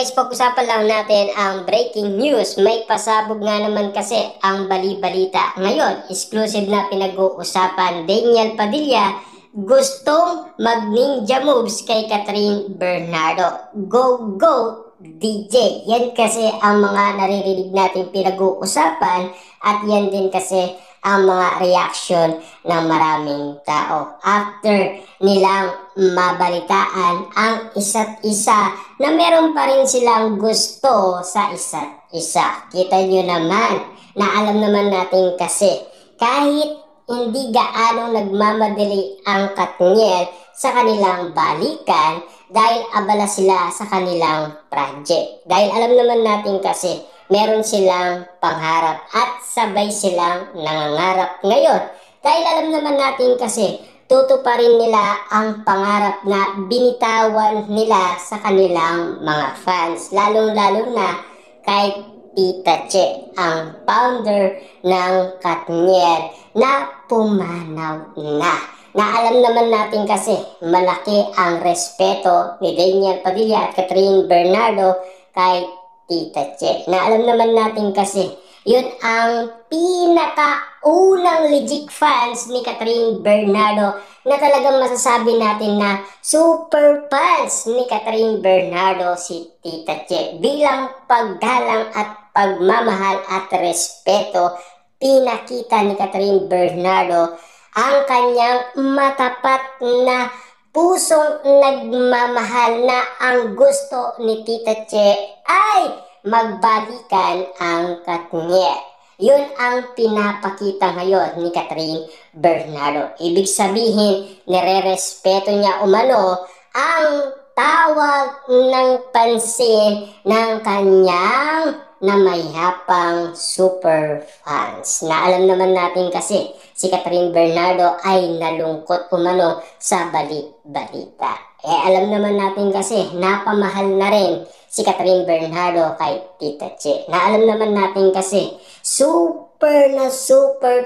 guys, pag-usapan lang natin ang breaking news. May pasabog nga naman kasi ang bali-balita. Ngayon, exclusive na pinag-uusapan. Daniel Padilla gustong mag-ninja moves kay Catherine Bernardo. Go, go, DJ! Yan kasi ang mga naririnig natin pinag-uusapan at yan din kasi ang mga reaction ng maraming tao after nilang mabalitaan ang isa't isa na meron pa rin silang gusto sa isa't isa. Kita nyo naman na alam naman natin kasi kahit hindi gaanong nagmamadali ang Katniel sa kanilang balikan dahil abala sila sa kanilang project. Dahil alam naman natin kasi meron silang pangarap at sabay silang nangangarap ngayon. Dahil alam naman natin kasi tutuparin nila ang pangarap na binitawan nila sa kanilang mga fans. Lalong-lalo na kay Tita Che, ang founder ng Katniel na pumanaw na. Na alam naman natin kasi malaki ang respeto ni Daniel Padilla at Catherine Bernardo kay Tita Che. Na alam naman natin kasi yun ang pinakaunang legit fans ni Catherine Bernardo na talagang masasabi natin na super fans ni Catherine Bernardo si Tita Che. Bilang paggalang at pagmamahal at respeto, pinakita ni Catherine Bernardo ang kanyang matapat na pusong nagmamahal na ang gusto ni Tita Che ay magbalikan ang Katniel. Yun ang pinapakita ngayon ni Catherine Bernardo. Ibig sabihin, nire-respeto niya umano ang tawag ng pansin ng kanyang na mayapang super fans. Na alam naman natin kasi si Catherine Bernardo ay nalungkot umano sa bali-balita. Alam naman natin kasi napamahal na rin si Catherine Bernardo kay Tita Che. Na alam naman natin kasi super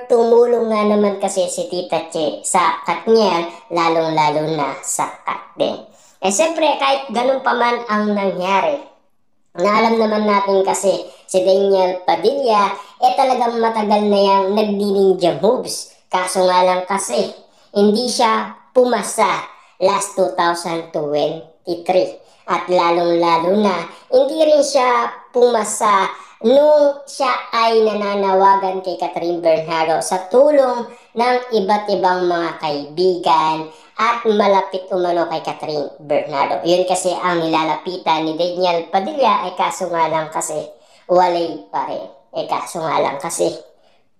tumulong nga naman kasi si Tita Che sa Katniel, lalong-lalo na sa Kat din. Siyempre kahit ganun pa man ang nangyari, na alam naman natin kasi si Daniel Padilla talagang matagal na yung nagdi-ninja moves. Kaso nga lang kasi hindi siya pumasa last 2023. At lalong-lalo na hindi rin siya pumasa nung siya ay nananawagan kay Catherine Bernardo sa tulong ng iba't ibang mga kaibigan at malapit umano kay Catherine Bernardo. Yun kasi ang nilalapitan ni Daniel Padilla kaso nga lang kasi walay pa rin. Kaso nga lang kasi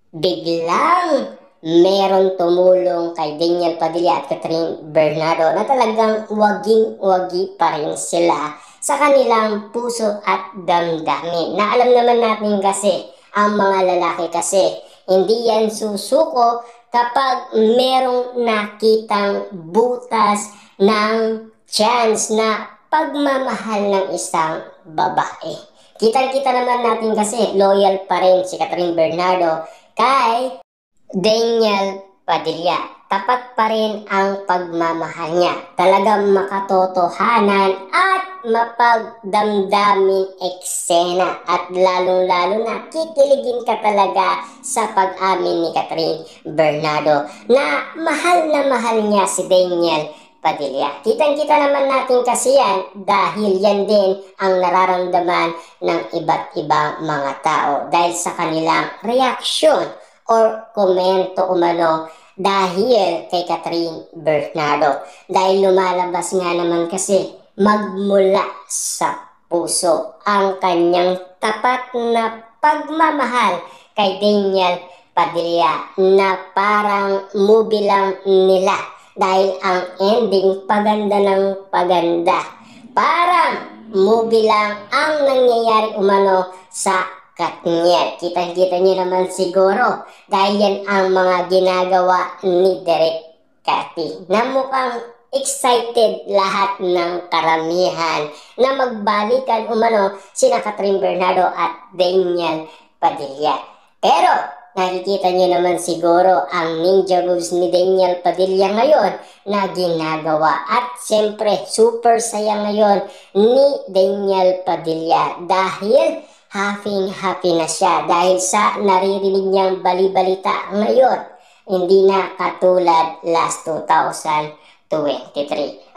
biglang meron tumulong kay Daniel Padilla at Catherine Bernardo na talagang waging-wagi pa rin sila sa kanilang puso at damdamin. Na alam naman natin kasi ang mga lalaki kasi hindi yan susuko kapag merong nakitang butas ng chance na pagmamahal ng isang babae. Kitang-kita naman natin kasi loyal pa rin si Catherine Bernardo kay Daniel Padilla. Tapat pa rin ang pagmamahal niya. Talagang makatotohanan at mapagdamdamin eksena. At lalong-lalo na kikiligin ka talaga sa pag-amin ni Catherine Bernardo na mahal niya si Daniel Padilla. Kitang-kita naman natin kasi yan dahil yan din ang nararamdaman ng iba't ibang mga tao dahil sa kanilang reaksyon or komento umano dahil kay Catherine Bernardo. Dahil lumalabas nga naman kasi magmula sa puso ang kanyang tapat na pagmamahal kay Daniel Padilla na parang movie lang nila dahil ang ending paganda ng paganda. Parang movie lang ang nangyayari umano sa Katniel. Kita-kita niyo naman siguro dahil yan ang mga ginagawa ni Direk Cathy na mukhang excited lahat ng karamihan na magbalikan umano sina Catherine Bernardo at Daniel Padilla. Pero Nakikita niyo naman siguro ang ninja moves ni Daniel Padilla ngayon na ginagawa. At siyempre, super saya ngayon ni Daniel Padilla dahil happy na siya dahil sa naririnig niyang bali-balita ngayon. Hindi na katulad last 2023.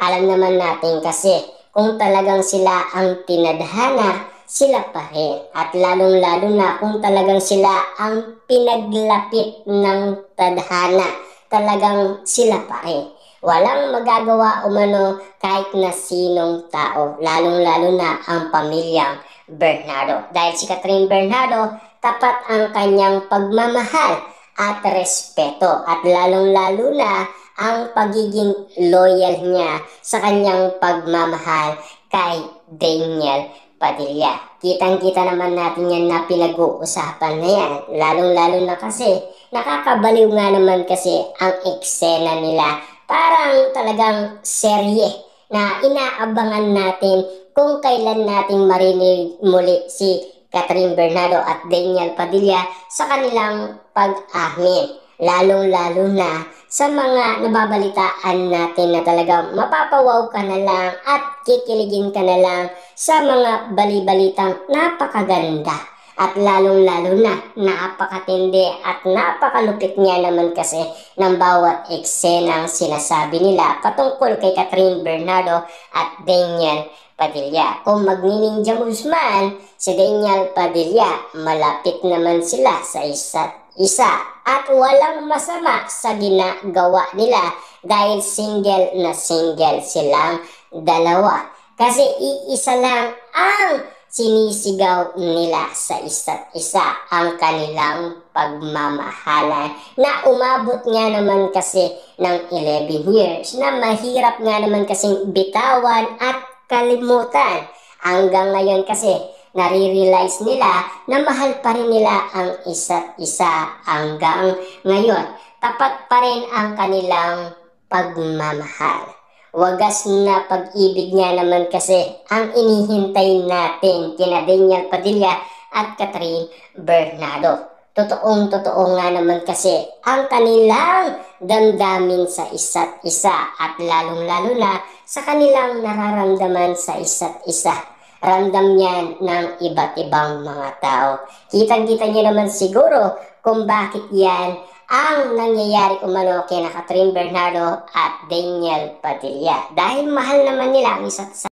Alam naman natin kasi kung talagang sila ang tinadhana, sila pa rin. At lalong-lalo na kung talagang sila ang pinaglapit ng tadhana, talagang sila pa rin. Walang magagawa umano kahit na sinong tao, lalong-lalo na ang pamilyang Bernardo. Dahil si Catherine Bernardo, tapat ang kanyang pagmamahal at respeto. At lalong-lalo na ang pagiging loyal niya sa kanyang pagmamahal kay Daniel Padilla. Kitang-kita naman natin yan na pinag-uusapan na yan. Lalong-lalo na kasi nakakabaliw nga naman kasi ang eksena nila. Parang talagang serye na inaabangan natin kung kailan nating marinig muli si Catherine Bernardo at Daniel Padilla sa kanilang pag-amin. Lalong-lalo na sa mga nababalitaan natin na talagang mapapawaw ka na lang at kikiligin ka na lang sa mga bali-balitang napakaganda. At lalong-lalo na napakatindi at napakalupit niya naman kasi ng bawat eksenang sinasabi nila patungkol kay Catherine Bernardo at Daniel Padilla. Kung magnininja moves man si Daniel Padilla, malapit naman sila sa isa't isa at walang masama sa ginagawa nila dahil single na single silang dalawa. Kasi iisa lang ang sinisigaw nila sa isa't isa, ang kanilang pagmamahalan na umabot nga naman kasi ng 11 years na mahirap nga naman kasing bitawan at kalimutan. Hanggang ngayon kasi nare-realize nila na mahal pa rin nila ang isa't isa hanggang ngayon. Tapat pa rin ang kanilang pagmamahal. Wagas na pag-ibig nga naman kasi ang inihintay natin kina Daniel Padilla at Catherine Bernardo. Totoong-totoo nga naman kasi ang kanilang damdamin sa isa't isa at lalong-lalo na sa kanilang nararamdaman sa isa't isa. Ramdam yan ng iba't ibang mga tao. Kitang-kita niyo naman siguro kung bakit yan ang nangyayari umano kina Catherine Bernardo at Daniel Padilla. Dahil mahal naman nila ang isa't isa.